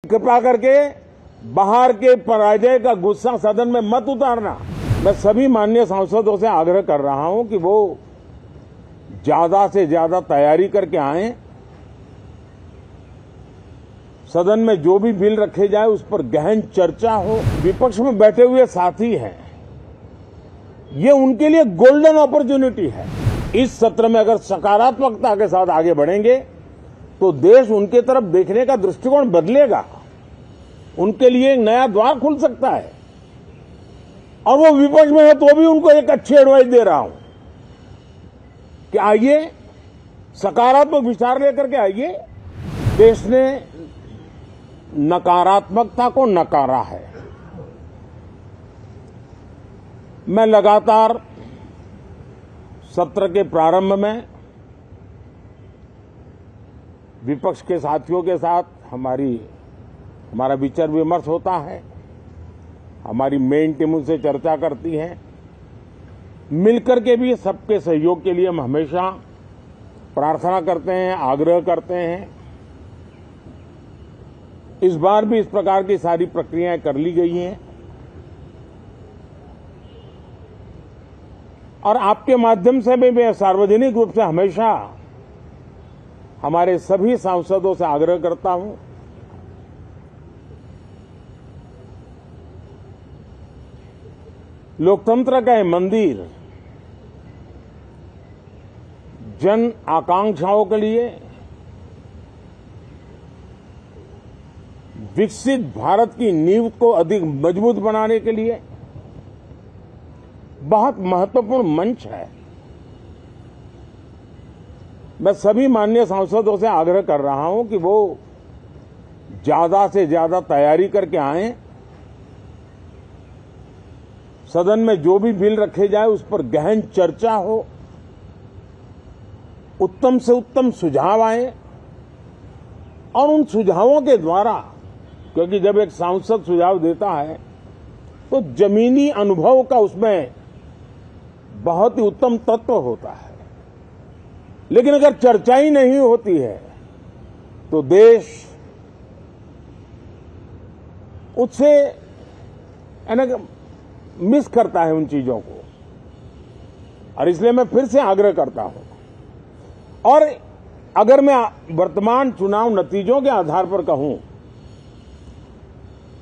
कृपा करके बाहर के पराजय का गुस्सा सदन में मत उतारना। मैं सभी माननीय सांसदों से आग्रह कर रहा हूं कि वो ज्यादा से ज्यादा तैयारी करके आएं। सदन में जो भी बिल रखे जाए उस पर गहन चर्चा हो। विपक्ष में बैठे हुए साथी हैं, ये उनके लिए गोल्डन अपॉर्चुनिटी है। इस सत्र में अगर सकारात्मकता के साथ आगे बढ़ेंगे तो देश उनके तरफ देखने का दृष्टिकोण बदलेगा, उनके लिए एक नया द्वार खुल सकता है। और वो विपक्ष में है तो भी उनको एक अच्छी एडवाइस दे रहा हूं कि आइए, सकारात्मक विचार लेकर के आइए। देश ने नकारात्मकता को नकारा है। मैं लगातार सत्र के प्रारंभ में विपक्ष के साथियों के साथ हमारा विचार विमर्श होता है। हमारी मेन टीम उनसे चर्चा करती है। मिलकर के भी सबके सहयोग के लिए हम हमेशा प्रार्थना करते हैं, आग्रह करते हैं। इस बार भी इस प्रकार की सारी प्रक्रियाएं कर ली गई हैं और आपके माध्यम से भी मैं सार्वजनिक रूप से हमेशा हमारे सभी सांसदों से आग्रह करता हूं, लोकतंत्र का ये मंदिर जन आकांक्षाओं के लिए, विकसित भारत की नींव को अधिक मजबूत बनाने के लिए बहुत महत्वपूर्ण मंच है। मैं सभी माननीय सांसदों से आग्रह कर रहा हूं कि वो ज्यादा से ज्यादा तैयारी करके आएं। सदन में जो भी बिल रखे जाए उस पर गहन चर्चा हो, उत्तम से उत्तम सुझाव आए और उन सुझावों के द्वारा, क्योंकि जब एक सांसद सुझाव देता है तो जमीनी अनुभव का उसमें बहुत ही उत्तम तत्व होता है। लेकिन अगर चर्चा ही नहीं होती है तो देश उससे मिस करता है उन चीजों को। और इसलिए मैं फिर से आग्रह करता हूं, और अगर मैं वर्तमान चुनाव नतीजों के आधार पर कहूं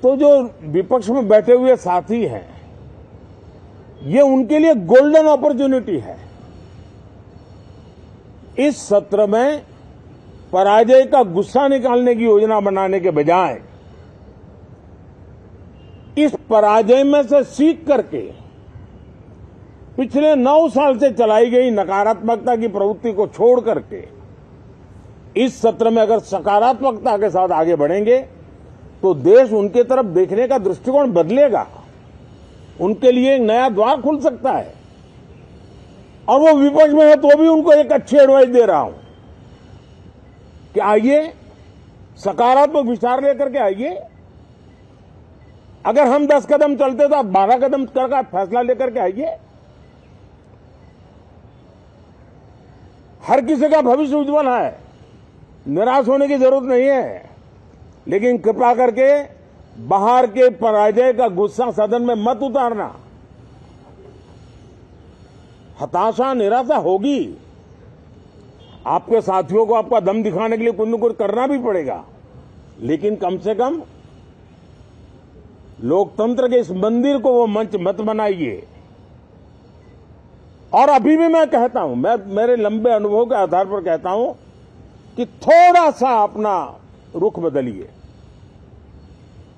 तो जो विपक्ष में बैठे हुए साथी हैं, ये उनके लिए गोल्डन अपॉर्चुनिटी है। इस सत्र में पराजय का गुस्सा निकालने की योजना बनाने के बजाय इस पराजय में से सीख करके पिछले 9 साल से चलाई गई नकारात्मकता की प्रवृत्ति को छोड़ करके इस सत्र में अगर सकारात्मकता के साथ आगे बढ़ेंगे तो देश उनके तरफ देखने का दृष्टिकोण बदलेगा, उनके लिए एक नया द्वार खुल सकता है। और वो विपक्ष में है तो भी उनको एक अच्छी एडवाइस दे रहा हूं कि आइए, सकारात्मक विचार लेकर के आइए। अगर हम 10 कदम चलते तो आप 12 कदम करके फैसला लेकर के आइए। हर किसी का भविष्य उज्जवल है, निराश होने की जरूरत नहीं है। लेकिन कृपा करके बाहर के पराजय का गुस्सा सदन में मत उतारना। हताशा, निराशा होगी, आपके साथियों को आपका दम दिखाने के लिए कुछ न कुछ करना भी पड़ेगा। लेकिन कम से कम लोकतंत्र के इस मंदिर को वो मंच मत बनाइए। और अभी भी मैं कहता हूं, मैं मेरे लंबे अनुभव के आधार पर कहता हूं कि थोड़ा सा अपना रुख बदलिए,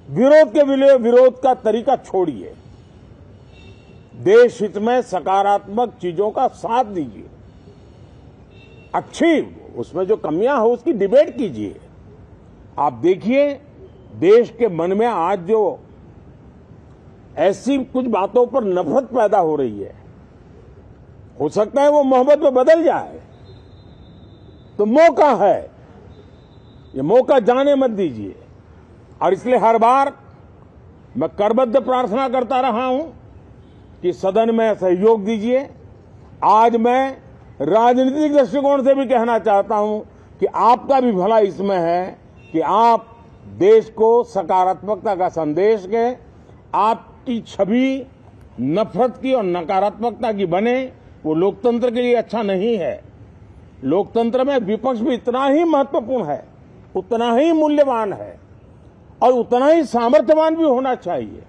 विरोध के लिए विरोध का तरीका छोड़िए, देश हित में सकारात्मक चीजों का साथ दीजिए, अच्छी उसमें जो कमियां हो उसकी डिबेट कीजिए। आप देखिए, देश के मन में आज जो ऐसी कुछ बातों पर नफरत पैदा हो रही है, हो सकता है वो मोहब्बत में बदल जाए। तो मौका है, ये मौका जाने मत दीजिए। और इसलिए हर बार मैं करबद्ध प्रार्थना करता रहा हूं कि सदन में सहयोग दीजिए। आज मैं राजनीतिक दृष्टिकोण से भी कहना चाहता हूं कि आपका भी भला इसमें है कि आप देश को सकारात्मकता का संदेश दें, आपकी छवि नफरत की और नकारात्मकता की बने, वो लोकतंत्र के लिए अच्छा नहीं है। लोकतंत्र में विपक्ष भी इतना ही महत्वपूर्ण है, उतना ही मूल्यवान है और उतना ही सामर्थ्यवान भी होना चाहिए।